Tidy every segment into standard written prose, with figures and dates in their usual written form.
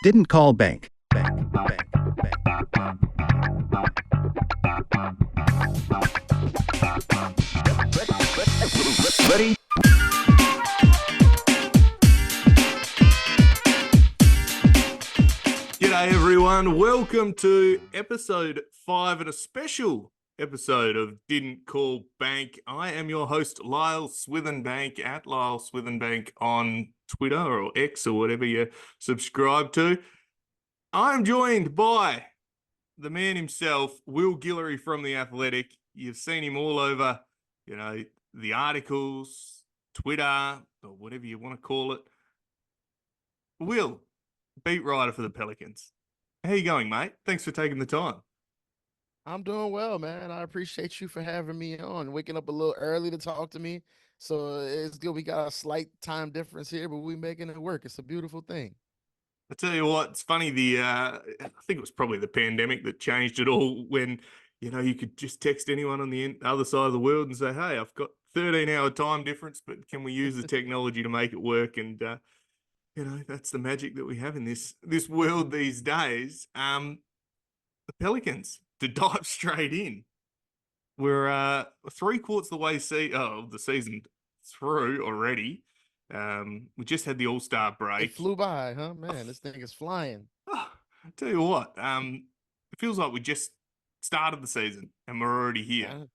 Didn't call bank. Ready? G'day everyone, welcome to episode 5 and a special episode of Didn't Call Bank. I am your host, Lyle Swithenbank, at Lyle Swithenbank on Twitter or X or whatever you subscribe to. I'm joined by the man himself, Will Guillory from The Athletic. You've seen him all over, the articles, Twitter, or whatever you want to call it. Will, beat writer for the Pelicans. How you going, mate? Thanks for taking the time. I'm doing well, man. I appreciate you for having me on, waking up a little early to talk to me. So it's good. We got a slight time difference here, but we making it work. It's a beautiful thing. I tell you what, it's funny. I think it was probably the pandemic that changed it all. When you could just text anyone on the other side of the world and say, "Hey, I've got 13-hour time difference, but can we use the technology to make it work?" And that's the magic that we have in this world these days. The Pelicans, to dive straight in, we're 3/4 the way the season through already. We just had the All-Star break. It flew by, huh? Man, this thing is flying. I tell you what, it feels like we just started the season and we're already here.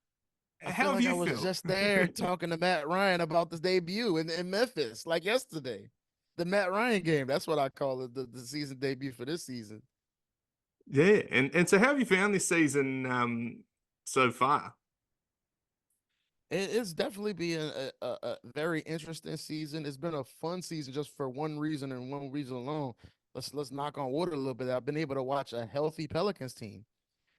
I How feel have like I you was felt? just there talking to Matt Ryan about this debut in Memphis, like yesterday. The Matt Ryan game. That's what I call it, the season debut for this season. Yeah, and so how have you found this season so far? It's definitely been a very interesting season. It's been a fun season just for one reason and one reason alone. Let's knock on wood a little bit. I've been able to watch a healthy Pelicans team.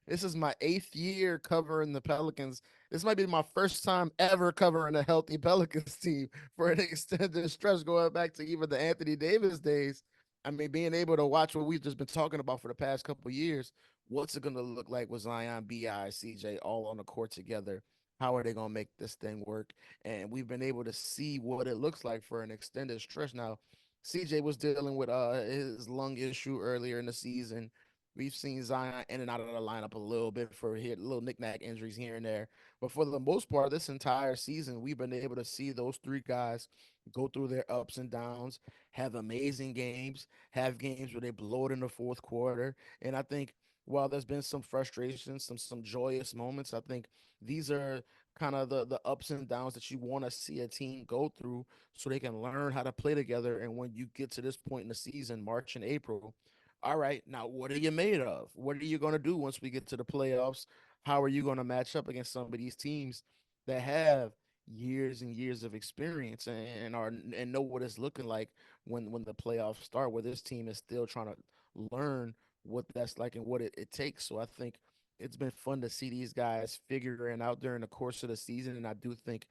This is my 8th year covering the Pelicans. This might be my first time ever covering a healthy Pelicans team for an extended stretch, going back to even the Anthony Davis days. I mean, being able to watch what we've just been talking about for the past couple of years. What's it going to look like with Zion, Bi, CJ all on the court together? How are they going to make this thing work? And we've been able to see what it looks like for an extended stretch. Now, CJ was dealing with his lung issue earlier in the season. We've seen Zion in and out of the lineup a little bit for little knickknack injuries here and there. But for the most part, this entire season, we've been able to see those three guys go through their ups and downs, have amazing games, have games where they blow it in the fourth quarter. And I think while there's been some frustration, some joyous moments, I think these are kind of the ups and downs that you want to see a team go through so they can learn how to play together. And when you get to this point in the season, March and April, all right, now what are you made of? What are you going to do once we get to the playoffs? How are you going to match up against some of these teams that have years and years of experience and know what it's looking like when the playoffs start, where this team is still trying to learn what that's like and what it takes. So I think it's been fun to see these guys figuring out during the course of the season. And I do think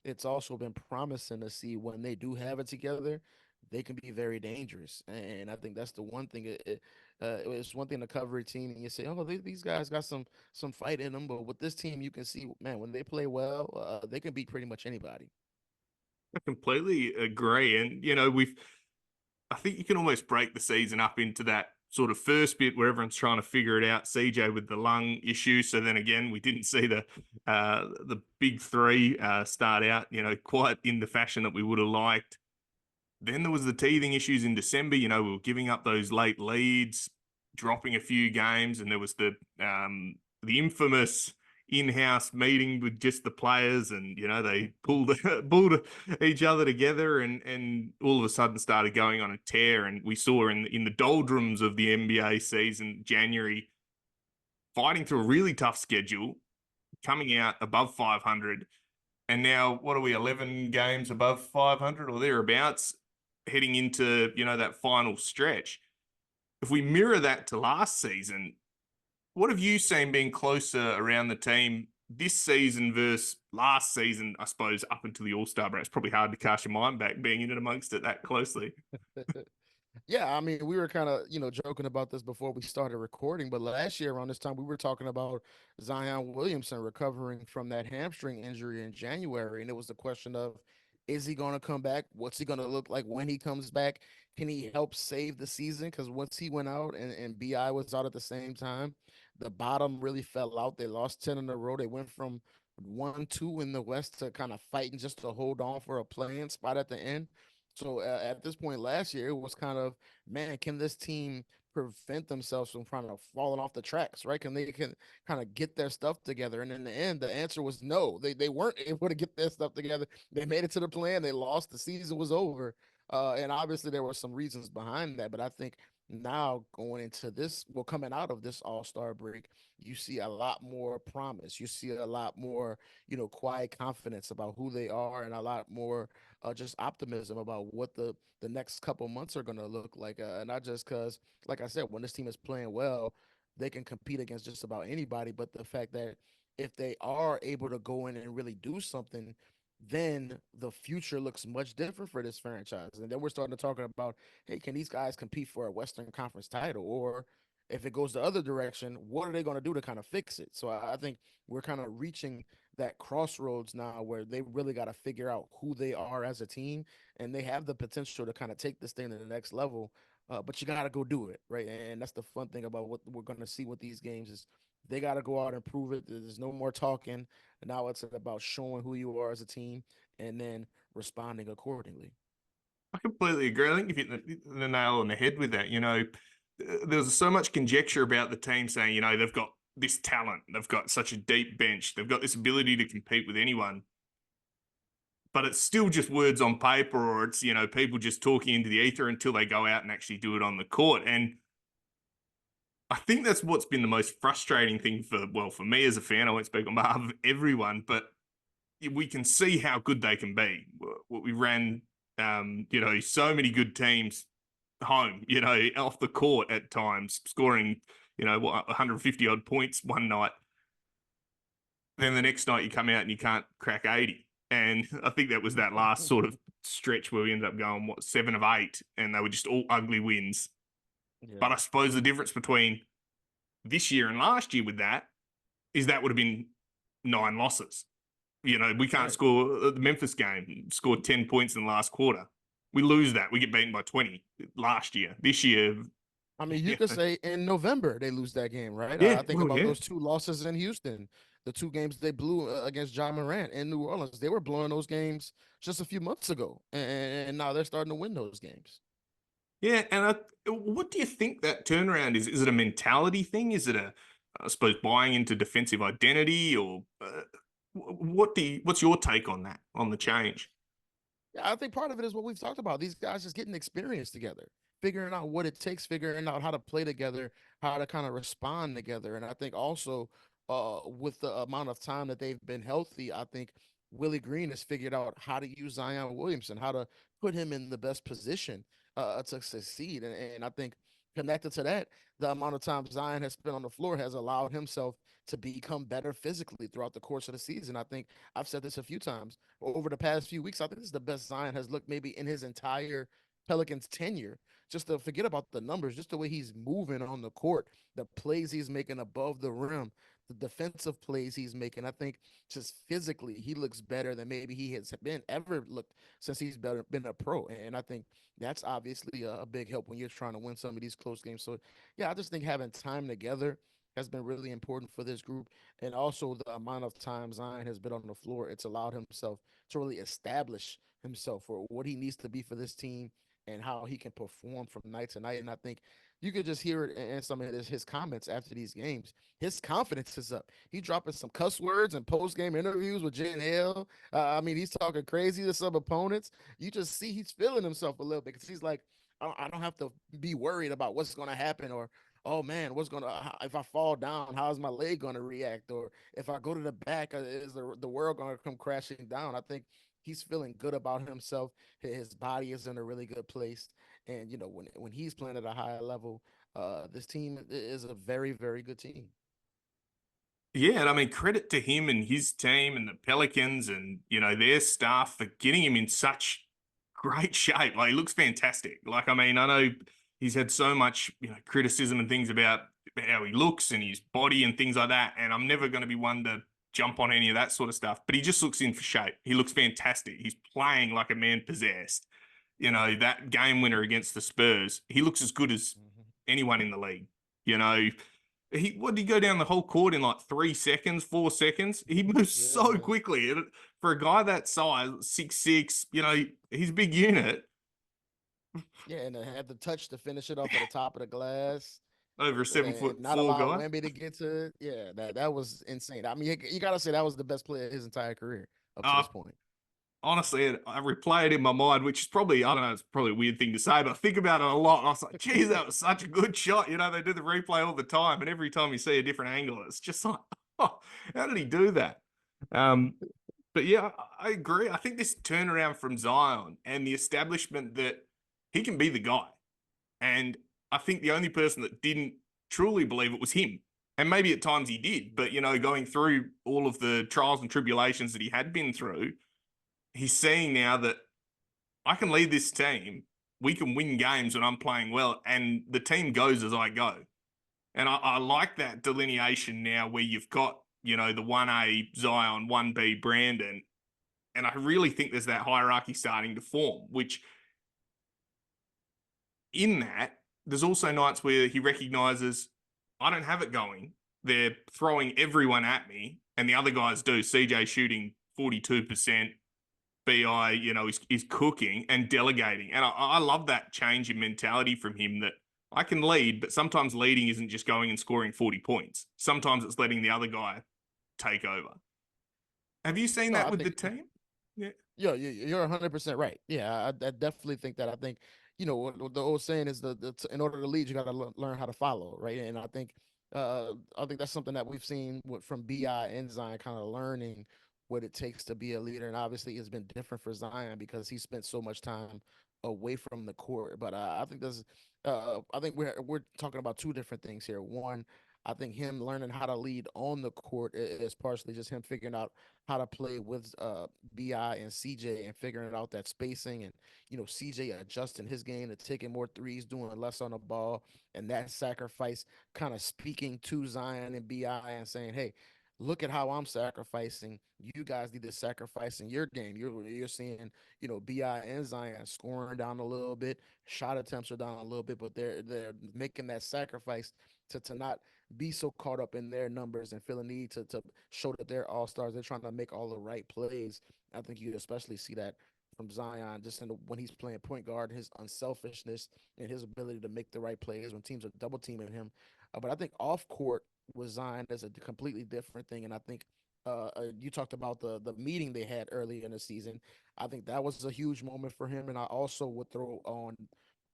it's also been promising to see when they do have it together, they can be very dangerous. And I think that's the one thing. It's one thing to cover a team and you say, oh, these guys got some fight in them. But with this team, you can see, man, when they play well, they can beat pretty much anybody. I completely agree. And, I think you can almost break the season up into that sort of first bit where everyone's trying to figure it out. CJ with the lung issue. So then again, we didn't see the big three start out, quite in the fashion that we would have liked. Then there was the teething issues in December. We were giving up those late leads, dropping a few games, and there was the infamous in-house meeting with just the players, and they pulled each other together, and all of a sudden started going on a tear. And we saw in the doldrums of the NBA season, January, fighting through a really tough schedule, coming out above 500, and now what are we, 11 games above 500 or thereabouts, heading into that final stretch. If we mirror that to last season, what have you seen being closer around the team this season versus last season? I suppose up until the All-Star break, it's probably hard to cast your mind back being in it amongst it that closely. Yeah, I mean, we were kind of, joking about this before we started recording, but last year around this time, we were talking about Zion Williamson recovering from that hamstring injury in January. And it was the question of, Is he going to come back? What's he going to look like when he comes back? Can he help save the season? Because once he went out and BI was out at the same time, the bottom really fell out. They lost 10 in a row. They went from 1-2 in the West to kind of fighting just to hold on for a playing spot at the end. So at this point last year, it was kind of, man, can this team prevent themselves from kind of falling off the tracks, right? Can kind of get their stuff together? And in the end, the answer was no. They weren't able to get their stuff together. They made it to the plan. They lost. The season was over. And obviously there were some reasons behind that, but I think now going into this, well, coming out of this All-Star break, you see a lot more promise. You see a lot more, quiet confidence about who they are, and a lot more just optimism about what the next couple months are going to look like. Not just because, like I said, when this team is playing well, they can compete against just about anybody. But the fact that if they are able to go in and really do something, then the future looks much different for this franchise. And then we're starting to talk about, hey, can these guys compete for a Western Conference title? Or if it goes the other direction, what are they going to do to kind of fix it? So I think we're kind of reaching that crossroads now where they really got to figure out who they are as a team, and they have the potential to kind of take this thing to the next level. But you got to go do it, right? And that's the fun thing about what we're going to see with these games is they got to go out and prove it. There's no more talking. Now it's about showing who you are as a team and then responding accordingly. I completely agree. I think you hit the nail on the head with that. There's so much conjecture about the team saying, they've got this talent, they've got such a deep bench, they've got this ability to compete with anyone. But it's still just words on paper, or it's, people just talking into the ether until they go out and actually do it on the court. And I think that's what's been the most frustrating thing for me as a fan. I won't speak on behalf of everyone, but we can see how good they can be. We ran, so many good teams home, off the court at times, scoring, 150 odd points one night. Then the next night you come out and you can't crack 80. And I think that was that last sort of stretch where we ended up going, 7 of 8, and they were just all ugly wins. Yeah. But I suppose the difference between this year and last year with that is that would have been 9 losses. We can't Right. score. The Memphis game scored 10 points in the last quarter. We lose that. We get beaten by 20 last year. This year, I mean, you yeah, could say in November they lose that game, right? yeah, I think well, about yeah. those two losses in Houston, the two games they blew against John Morant in New Orleans. They were blowing those games just a few months ago, and now they're starting to win those games. Yeah, and what do you think that turnaround is? Is it a mentality thing? Is it I suppose, buying into defensive identity, or what's your take on that, on the change? Yeah, I think part of it is what we've talked about. These guys just getting experience together, figuring out what it takes, figuring out how to play together, how to kind of respond together. And I think also with the amount of time that they've been healthy, I think Willie Green has figured out how to use Zion Williamson, how to put him in the best position to succeed. And I think connected to that, the amount of time Zion has spent on the floor has allowed himself to become better physically throughout the course of the season. I think I've said this a few times over the past few weeks. I think this is the best Zion has looked maybe in his entire Pelicans tenure. Just to forget about the numbers, just the way he's moving on the court, the plays he's making above the rim, the defensive plays he's making. I think just physically, he looks better than maybe he has been ever looked since he's been a pro. And I think that's obviously a big help when you're trying to win some of these close games. So, yeah, I just think having time together has been really important for this group. And also the amount of time Zion has been on the floor, it's allowed himself to really establish himself for what he needs to be for this team and how he can perform from night to night. And I think you could just hear it in some of his comments after these games. His confidence is up. He's dropping some cuss words and post game interviews with Jen Hill. I mean, he's talking crazy to some opponents. You just see he's feeling himself a little bit because he's like, I don't have to be worried about what's going to happen, or oh man, what's gonna if I fall down, how's my leg gonna react? Or if I go to the back, is the world gonna come crashing down? I think he's feeling good about himself. His body is in a really good place, and when he's playing at a higher level, this team is a very very good team. Yeah, and I mean, credit to him and his team and the Pelicans and, their staff for getting him in such great shape. Like, he looks fantastic. Like, I mean, I know he's had so much, criticism and things about how he looks and his body and things like that. And I'm never going to be one to jump on any of that sort of stuff. But he just looks in for shape. He looks fantastic. He's playing like a man possessed. You know, that game winner against the Spurs, he looks as good as Mhm. anyone in the league. You know, what did he go down the whole court in like 3 seconds, 4 seconds? He moves so Yeah. quickly. For a guy that size, 6'6", you know, he's a big unit. Yeah, and had the touch to finish it off at the top of the glass. Over a seven And foot not four allow guy. Wemby to get to it. Yeah, that was insane. I mean, you gotta say that was the best player of his entire career up to Uh, this point. Honestly, I replay it in my mind, which is probably, I don't know, it's probably a weird thing to say, but I think about it a lot. And I was like, geez, that was such a good shot. You know, they do the replay all the time, and every time you see a different angle, it's just like, oh, how did he do that? Um, but yeah, I agree. I think this turnaround from Zion and the establishment that he can be the guy. And I think the only person that didn't truly believe it was him. And maybe at times he did, but you know, going through all of the trials and tribulations that he had been through, he's seeing now that I can lead this team. We can win games when I'm playing well, and the team goes as I go. And I like that delineation now where you've got, you know, the 1A Zion, 1B Brandon. And I really think there's that hierarchy starting to form, which in that, there's also nights where he recognizes I don't have it going. They're throwing everyone at me, and the other guys do. CJ shooting 42%, BI, you know, is cooking and delegating. And I love that change in mentality from him that I can lead, but sometimes leading isn't just going and scoring 40 points. Sometimes it's letting the other guy take over. Have you seen No, that I with the think team? Yeah. yeah, you're 100% right. Yeah, I definitely think that. I think what the old saying is in order to lead, you got to learn how to follow, right? And I think that's something that we've seen from Bi and Zion kind of learning what it takes to be a leader. And obviously, it's been different for Zion because he spent so much time away from the court. But I think we're talking about two different things here. One, I think him learning how to lead on the court is partially just him figuring out how to play with Bi and CJ and figuring out that spacing, and CJ adjusting his game to taking more threes, doing less on the ball, and that sacrifice kind of speaking to Zion and Bi and saying, "Hey, look at how I'm sacrificing. You guys need to sacrifice in your game. You're seeing Bi and Zion scoring down a little bit, shot attempts are down a little bit, but they're making that sacrifice to not be so caught up in their numbers and feel a need to show that they're all stars. They're trying to make all the right plays. I think you especially see that from Zion just when he's playing point guard, his unselfishness and his ability to make the right plays when teams are double teaming him. But I think off court with Zion is a completely different thing, and I think. You talked about the meeting they had early in the season. I think that was a huge moment for him, and I also would throw on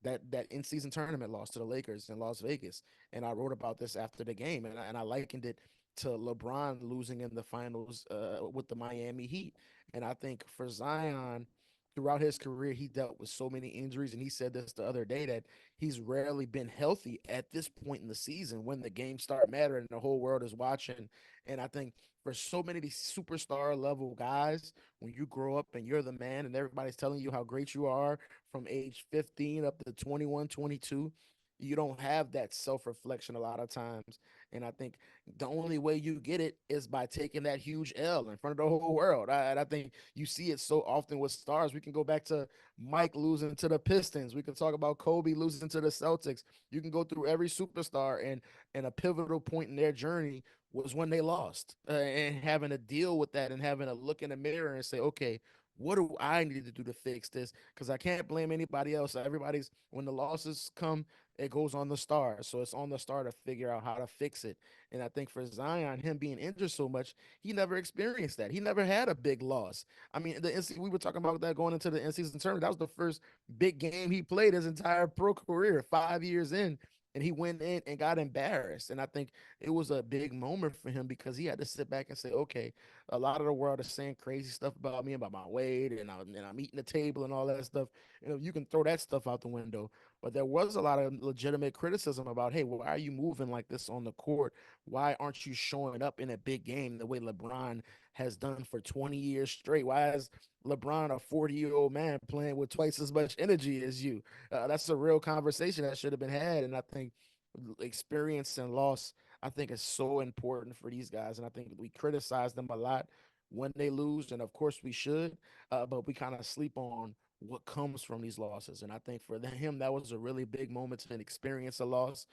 that in season tournament loss to the Lakers in Las Vegas. And I wrote about this after the game, and I likened it to LeBron losing in the finals with the Miami Heat. And I think for Zion, throughout his career, he dealt with so many injuries. And he said this the other day that he's rarely been healthy at this point in the season when the games start mattering and the whole world is watching. And I think for so many of these superstar level guys, when you grow up and you're the man and everybody's telling you how great you are from age 15 up to 21, 22, you don't have that self reflection a lot of times. And I think the only way you get it is by taking that huge L in front of the whole world. I think you see it so often with stars. We can go back to Mike losing to the Pistons. We can talk about Kobe losing to the Celtics. You can go through every superstar, and a pivotal point in their journey was when they lost, and having to deal with that and having to look in the mirror and say, okay, what do I need to do to fix this? Because I can't blame anybody else. Everybody's, when the losses come, it goes on the star. So it's on the star to figure out how to fix it. And I think for Zion, him being injured so much, he never experienced that. He never had a big loss. I mean, we were talking about that going into the in-season tournament. That was the first big game he played his entire pro career, 5 years in. And he went in and got embarrassed. And I think it was a big moment for him because he had to sit back and say, okay, a lot of the world is saying crazy stuff about me, about my weight, and I'm eating the table and all that stuff. You can throw that stuff out the window. But there was a lot of legitimate criticism about, hey, why are you moving like this on the court? Why aren't you showing up in a big game the way LeBron has done for 20 years straight? Why is LeBron a 40-year-old man playing with twice as much energy as you? That's a real conversation that should have been had. And I think experience and loss I think is so important for these guys, and I think we criticize them a lot when they lose, and of course we should, but we kind of sleep on what comes from these losses. And I think for him, that was a really big moment to experience a loss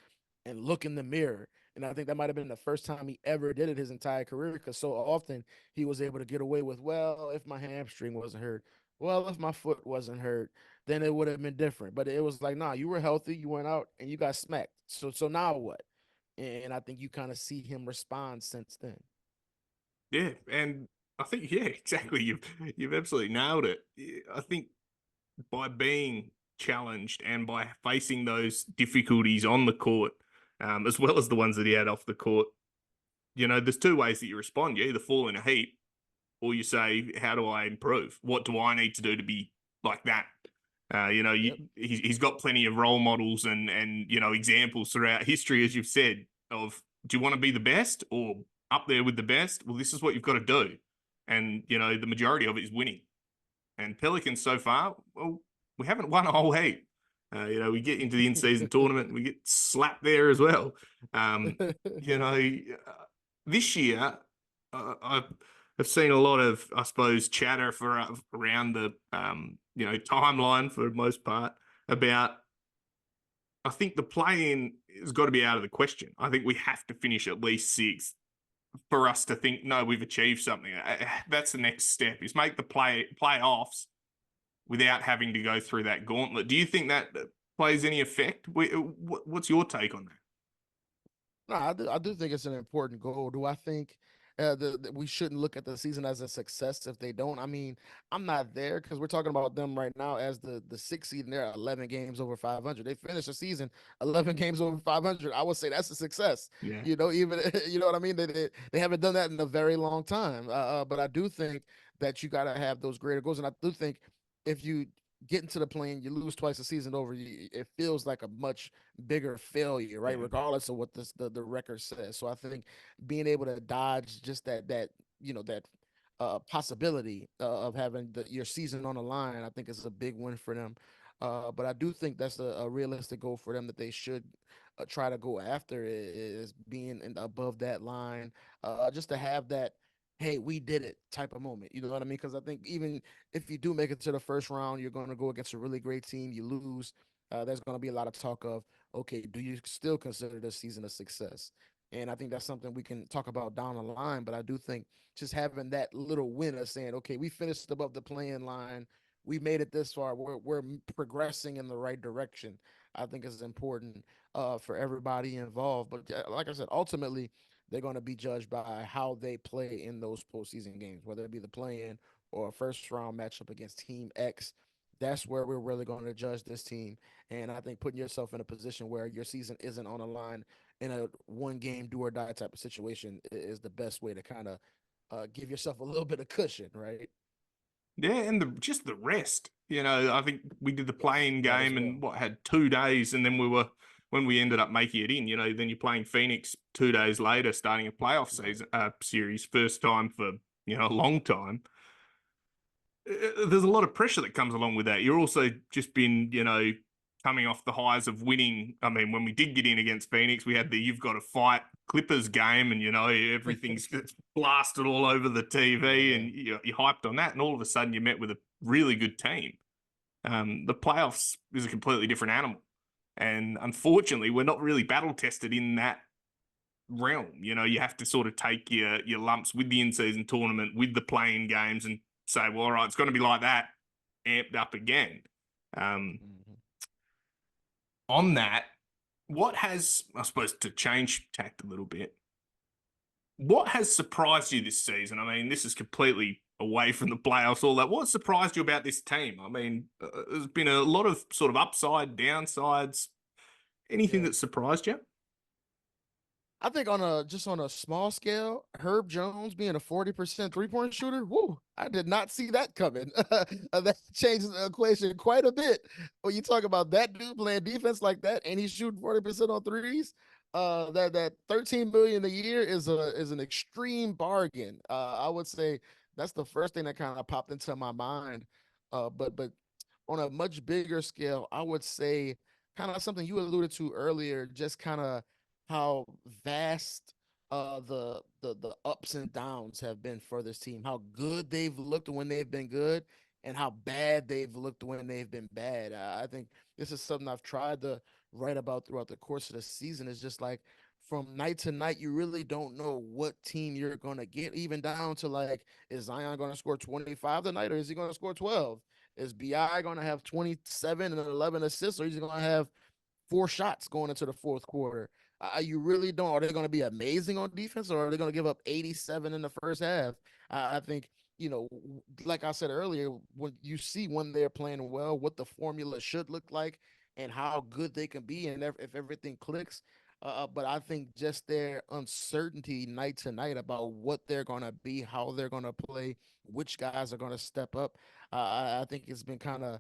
and look in the mirror. And I think that might have been the first time he ever did it his entire career, because so often he was able to get away with, well, if my hamstring wasn't hurt, well, if my foot wasn't hurt, then it would have been different. But it was like, nah, you were healthy, you went out and you got smacked. So now what? And I think you kind of see him respond since then. Yeah, and I think yeah, exactly. You've absolutely nailed it. I think by being challenged and by facing those difficulties on the court, as well as the ones that he had off the court, there's two ways that you respond. You either fall in a heap or you say, how do I improve? What do I need to do to be like that? Yep. He's got plenty of role models and examples throughout history, as you've said, of do you want to be the best or up there with the best? Well, this is what you've got to do, and the majority of it is winning. And Pelicans so far, well, we haven't won a whole heap. We get into the in-season tournament, we get slapped there as well. You know, this year, I've seen a lot of, I suppose, chatter for around the timeline for the most part about. I think the play-in has got to be out of the question. I think we have to finish at least sixth for us to think, no, we've achieved something. That's the next step: is make the playoffs without having to go through that gauntlet. Do you think that plays any effect? What's your take on that? No, I do think it's an important goal. Do I think that we shouldn't look at the season as a success if they don't? I mean, I'm not there because we're talking about them right now as the sixth seed, and they're 11 games over 500. They finished the season 11 games over 500. I would say that's a success. Yeah, Even you know what I mean. They haven't done that in a very long time. But I do think that you got to have those greater goals, and I do think if you get into the plane, you lose twice a season over, it feels like a much bigger failure, right? yeah, Regardless of what the record says. So I think being able to dodge just that possibility of having your season on the line, I think is a big win for them. But I do think that's a realistic goal for them that they should try to go after, is being above that line, just to have that, hey, we did it type of moment. You know what I mean? Because I think even if you do make it to the first round, you're going to go against a really great team. You lose. There's going to be a lot of talk of, okay, do you still consider this season a success? And I think that's something we can talk about down the line. But I do think just having that little win of saying, okay, we finished above the playing line. We made it this far. We're progressing in the right direction. I think is important for everybody involved. But like I said, ultimately, they're going to be judged by how they play in those postseason games, whether it be the play-in or a first round matchup against Team X. That's where we're really going to judge this team. And I think putting yourself in a position where your season isn't on the line in a one game do or die type of situation is the best way to kind of give yourself a little bit of cushion, right? yeah, and just the rest. I think we did the Yes, playing that as game and well. what had 2 days, and then when we ended up making it in. Then you're playing Phoenix 2 days later, starting a playoff Yep. season series, first time for a long time. There's a lot of pressure that comes along with that. You're also just been, coming off the highs of winning. I mean, when we did get in against Phoenix, we had the "you've got to fight" Clippers game, and everything's blasted all over the TV, Yeah. and you're hyped on that, and all of a sudden you're met with a really good team. The playoffs is a completely different animal, and unfortunately, we're not really battle tested in that realm. You have to sort of take your lumps with the in-season tournament, with the playing games, and say, well, all right, it's going to be like that, amped up again. Um, Mhm. on that, what has, I suppose, to change tact a little bit, what has surprised you this season? I mean, this is completely away from the playoffs, all that. What surprised you about this team? I mean, there's been a lot of sort of upside, downsides. Anything Yeah. that surprised you? I think on a small scale, Herb Jones being a 40% three-point shooter, whoo, I did not see that coming. That changes the equation quite a bit. When you talk about that dude playing defense like that and he's shooting 40% on threes, that 13 million a year is an extreme bargain. I would say that's the first thing that kind of popped into my mind. But on a much bigger scale, I would say kind of something you alluded to earlier, just kind of how vast the ups and downs have been for this team, how good they've looked when they've been good, and how bad they've looked when they've been bad. I think this is something I've tried to write about throughout the course of the season. It's just like from night to night, you really don't know what team you're gonna get, even down to like, is Zion gonna score 25 tonight, or is he gonna score 12? Is BI gonna have 27 and 11 assists, or is he gonna have four shots going into the fourth quarter? You really don't. Are they going to be amazing on defense, or are they going to give up 87 in the first half? I think, like I said earlier, when you see when they're playing well, what the formula should look like, and how good they can be, and if everything clicks. But I think just their uncertainty night to night about what they're going to be, how they're going to play, which guys are going to step up. I think it's been kind of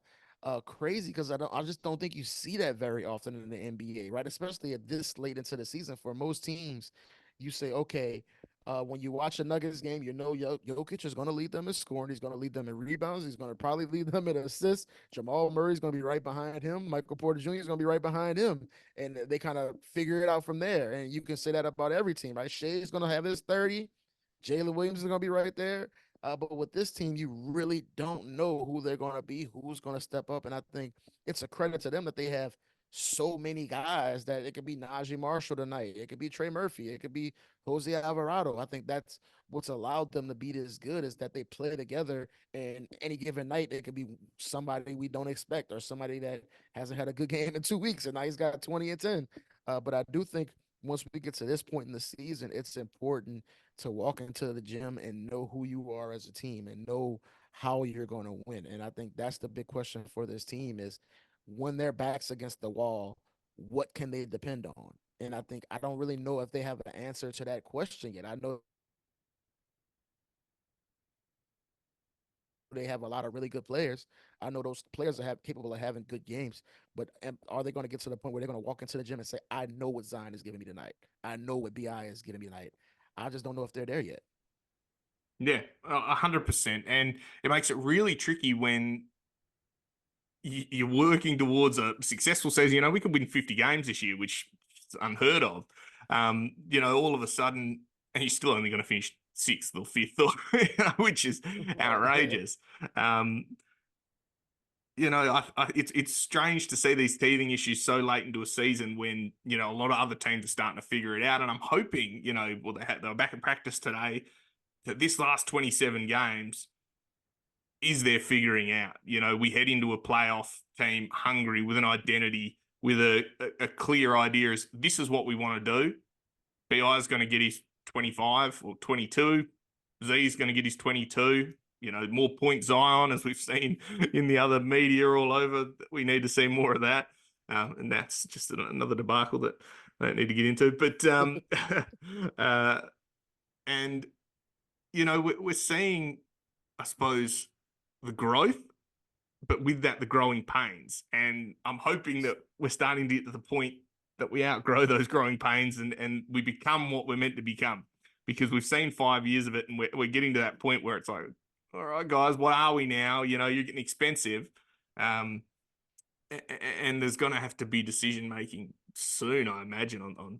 crazy because I just don't think you see that very often in the NBA, right? Especially at this late into the season. For most teams, you say, okay, when you watch a Nuggets game, you know Jokic is going to lead them in scoring. He's going to lead them in rebounds. He's going to probably lead them in assists. Jamal Murray's going to be right behind him. Michael Porter Jr. is going to be right behind him, and they kind of figure it out from there. And you can say that about every team, right? Shea's going to have his 30. Jalen Williams is going to be right there. But with this team, you really don't know who they're going to be, who's going to step up. And I think it's a credit to them that they have so many guys that it could be Najee Marshall tonight. It could be Trey Murphy. It could be Jose Alvarado. I think that's what's allowed them to be this good is that they play together. And any given night, it could be somebody we don't expect or somebody that hasn't had a good game in 2 weeks. And now he's got 20 and 10. But I do think once we get to this point in the season, it's important to walk into the gym and know who you are as a team and know how you're going to win. And I think that's the big question for this team is when their backs against the wall, what can they depend on? And I think I don't really know if they have an answer to that question yet. I know they have a lot of really good players. I know those players are capable of having good games, but are they going to get to the point where they're going to walk into the gym and say, "I know what Zion is giving me tonight. I know what Bi is giving me tonight." I just don't know if they're there yet. Yeah, 100%. And it makes it really tricky when you're working towards a successful season. We could win 50 games this year, which is unheard of. All of a sudden, and you're still only going to finish sixth or fifth, or which is Right. outrageous. Um, it's strange to see these teething issues so late into a season when a lot of other teams are starting to figure it out. And I'm hoping, well, they were back in practice today, that this last 27 games is they're figuring out. We head into a playoff team hungry with an identity, with a clear idea as this is what we want to do. BI is going to get his 25 or 22. Z is going to get his 22. More point Zion, as we've seen in the other media all over. We need to see more of that. And that's just another debacle that I don't need to get into. But, and, we're seeing, I suppose, the growth, but with that, the growing pains. And I'm hoping that we're starting to get to the point that we outgrow those growing pains and we become what we're meant to become. Because we've seen 5 years of it, and we're getting to that point where it's like, all right, guys, what are we now? You're getting expensive. Um, and there's going to have to be decision making soon, I imagine, on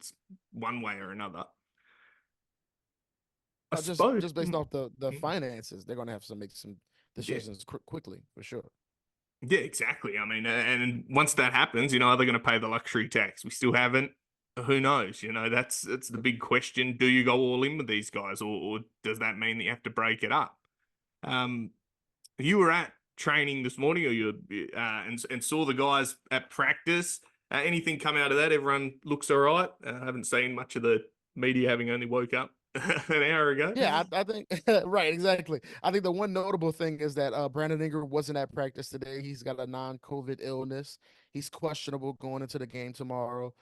one way or another. I Just suppose. just based off the finances, they're gonna have to make some Yeah. decisions quickly for sure. Yeah, exactly. I mean, and once that happens, are they going to pay the luxury tax? We still haven't. Who knows? That's the big question. Do you go all in with these guys, or does that mean that you have to break it up? Um, you were at training this morning, or and saw the guys at practice. Anything come out of that? Everyone looks all right. I haven't seen much of the media, having only woke up an hour ago. Yeah, I think right, exactly. I think the one notable thing is that Brandon Ingram wasn't at practice today. He's got a non-COVID illness. He's questionable going into the game tomorrow.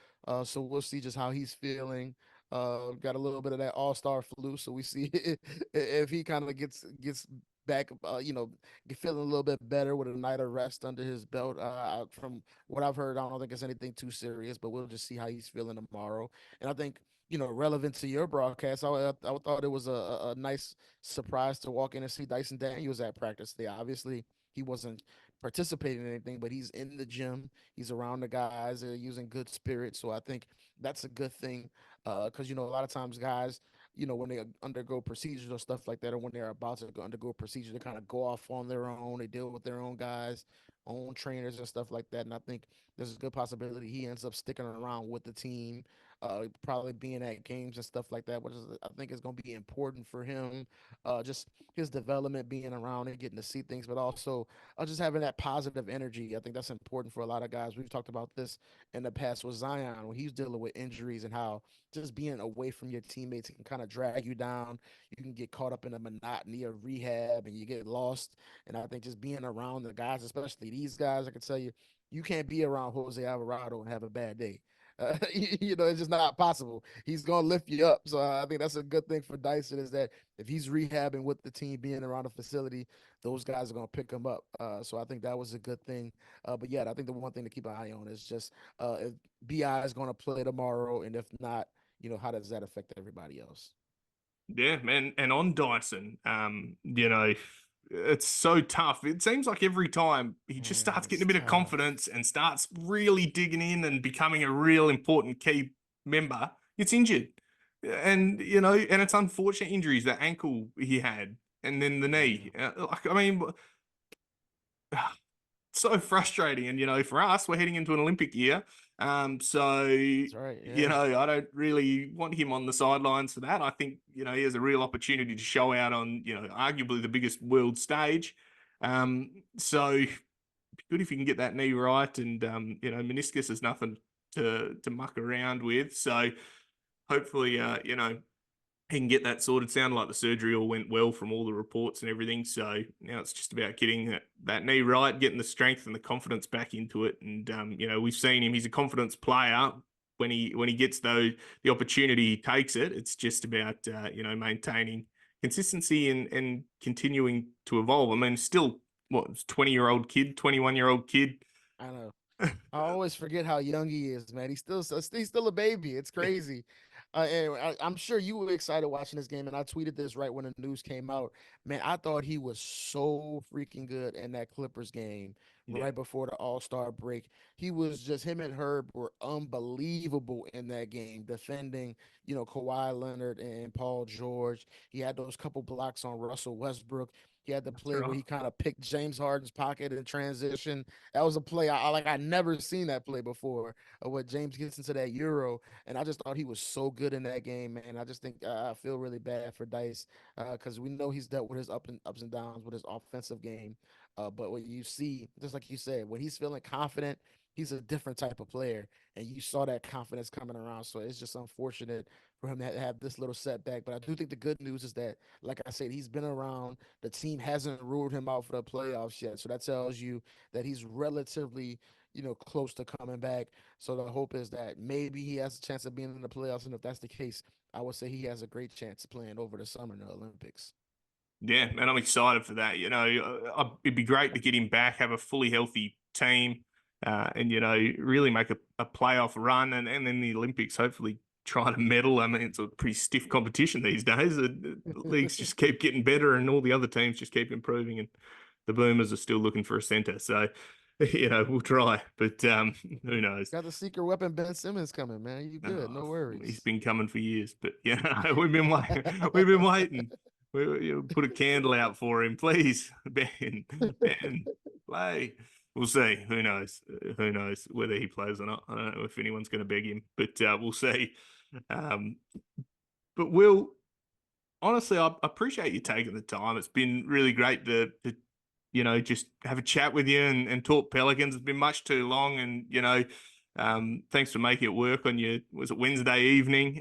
So we'll see just how he's feeling. Got a little bit of that all-star flu, so we see if he kind of gets back, feeling a little bit better with a night of rest under his belt. From what I've heard, I don't think it's anything too serious, but we'll just see how he's feeling tomorrow. And I think relevant to your broadcast, I thought it was a nice surprise to walk in and see Dyson Daniels at practice today. Obviously, he wasn't participate in anything, but he's in the gym. He's around the guys. They're using good spirits. So I think that's a good thing. Because a lot of times guys, when they undergo procedures or stuff like that, or when they're about to undergo a procedure, they kind of go off on their own. They deal with their own guys, own trainers and stuff like that. And I think there's a good possibility he ends up sticking around with the team, probably being at games and stuff like that, which is, I think is going to be important for him. Just his development, being around and getting to see things, but also just having that positive energy. I think that's important for a lot of guys. We've talked about this in the past with Zion when he's dealing with injuries and how just being away from your teammates can kind of drag you down. You can get caught up in the monotony of rehab and you get lost. And I think just being around the guys, especially these guys, I can tell you, you can't be around Jose Alvarado and have a bad day. It's just not possible. He's gonna lift you up. So I think that's a good thing for Dyson is that if he's rehabbing with the team, being around the facility, those guys are gonna pick him up. So I think that was a good thing. But yeah, I think the one thing to keep an eye on is just if Bi is gonna play tomorrow, and if not, how does that affect everybody else? Yeah, man. And on Dyson, it's so tough. It seems like every time he just Man, starts getting a it's bit of tough. confidence and starts really digging in and becoming a real important key member, it's injured. And it's unfortunate injuries, that ankle he had, and then the Yeah, knee. I mean, so frustrating. And for us, we're heading into an Olympic year. So that's right. Yeah, I don't really want him on the sidelines for that. I think he has a real opportunity to show out on arguably the biggest world stage. So good if you can get that knee right, and meniscus is nothing to muck around with. So hopefully, he can get that sorted. Sounded like the surgery all went well from all the reports and everything. So now it's just about getting that knee right, getting the strength and the confidence back into it. And we've seen him; he's a confidence player. When he gets the opportunity, he takes it. It's just about maintaining consistency and continuing to evolve. I mean, still what 20-year-old kid, 21-year-old kid. I know. I always forget how young he is, man. He's still a baby. It's crazy. And I'm sure you were excited watching this game, and I tweeted this right when the news came out. Man, I thought he was so freaking good in that Clippers game Yeah, right before the All-Star break. He was just him and Herb were unbelievable in that game, defending, Kawhi Leonard and Paul George. He had those couple blocks on Russell Westbrook. He had the that's play where right. he kind of picked James Harden's pocket in transition. That was a play I never seen that play before. What James gets into that Euro, and I just thought he was so good in that game, man. I just think I feel really bad for Dice because we know he's dealt with his ups and downs with his offensive game. But what you see, just like you said, when he's feeling confident, he's a different type of player, and you saw that confidence coming around. So it's just unfortunate for him to have this little setback. But I do think the good news is that, like I said, he's been around. The team hasn't ruled him out for the playoffs yet, so that tells you that he's relatively, close to coming back. So the hope is that maybe he has a chance of being in the playoffs, and if that's the case, I would say he has a great chance of playing over the summer in the Olympics. Yeah, man, I'm excited for that. It'd be great to get him back, have a fully healthy team, and really make a playoff run, and then the Olympics. Hopefully, try to medal. I mean, it's a pretty stiff competition these days. The leagues just keep getting better, and all the other teams just keep improving, and the Boomers are still looking for a center. So, we'll try, but who knows? Got the secret weapon Ben Simmons coming, man. You good? Oh, No he's worries. been coming for years, but we've been waiting. We've been waiting. We put a candle out for him, please, Ben. Ben, play. We'll see. Who knows? Who knows whether he plays or not? I don't know if anyone's going to beg him, but we'll see. Um, but Will, honestly, I appreciate you taking the time. It's been really great to just have a chat with you and talk Pelicans. It's been much too long, and thanks for making it work on your was it Wednesday evening.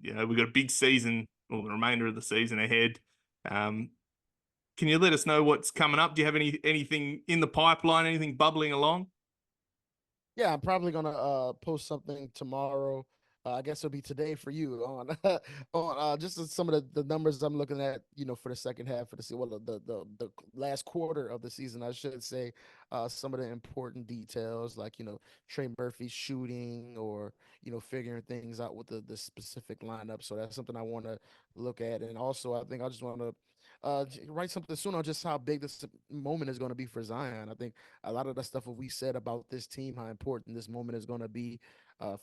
We've got a big season, or the remainder of the season ahead. Um, can you let us know what's coming up? Do you have anything in the pipeline? Anything bubbling along? Yeah, I'm probably gonna post something tomorrow. I guess it'll be today for you on on just some of the numbers I'm looking at, for the second half of the season, well, the last quarter of the season, I should say. Some of the important details, like Trey Murphy shooting, or figuring things out with the specific lineup. So that's something I want to look at, and also I think I just want to write something soon on just how big this moment is going to be for Zion. I think a lot of the stuff that we said about this team, how important this moment is going to be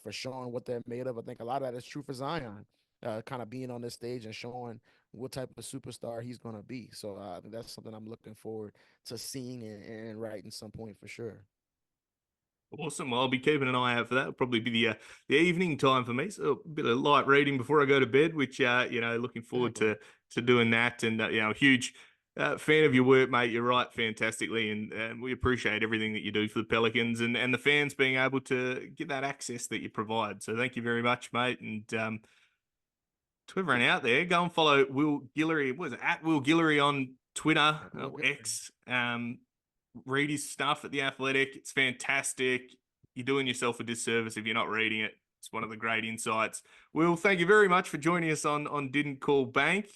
for showing what they're made of. I think a lot of that is true for Zion, kind of being on this stage and showing what type of superstar he's going to be. So I think that's something I'm looking forward to seeing and writing some point for sure. Awesome. Well, I'll be keeping an eye out for that. It'll probably be the evening time for me, so a bit of light reading before I go to bed. Which looking forward Exactly. to doing that. And huge fan of your work, mate. You write fantastically, and we appreciate everything that you do for the Pelicans and the fans being able to get that access that you provide. So thank you very much, mate. And to everyone out there, go and follow Will Guillory. What is it, at Will Guillory on Twitter Real or good. X? Read his stuff at The Athletic. It's fantastic. You're doing yourself a disservice if you're not reading it. It's one of the great insights. Will, thank you very much for joining us on Didn't Call Bank.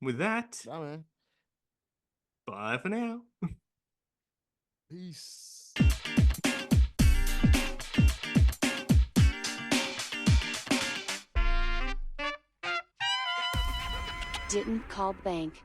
With that, Bye, man. bye for now. Peace. Didn't Call Bank.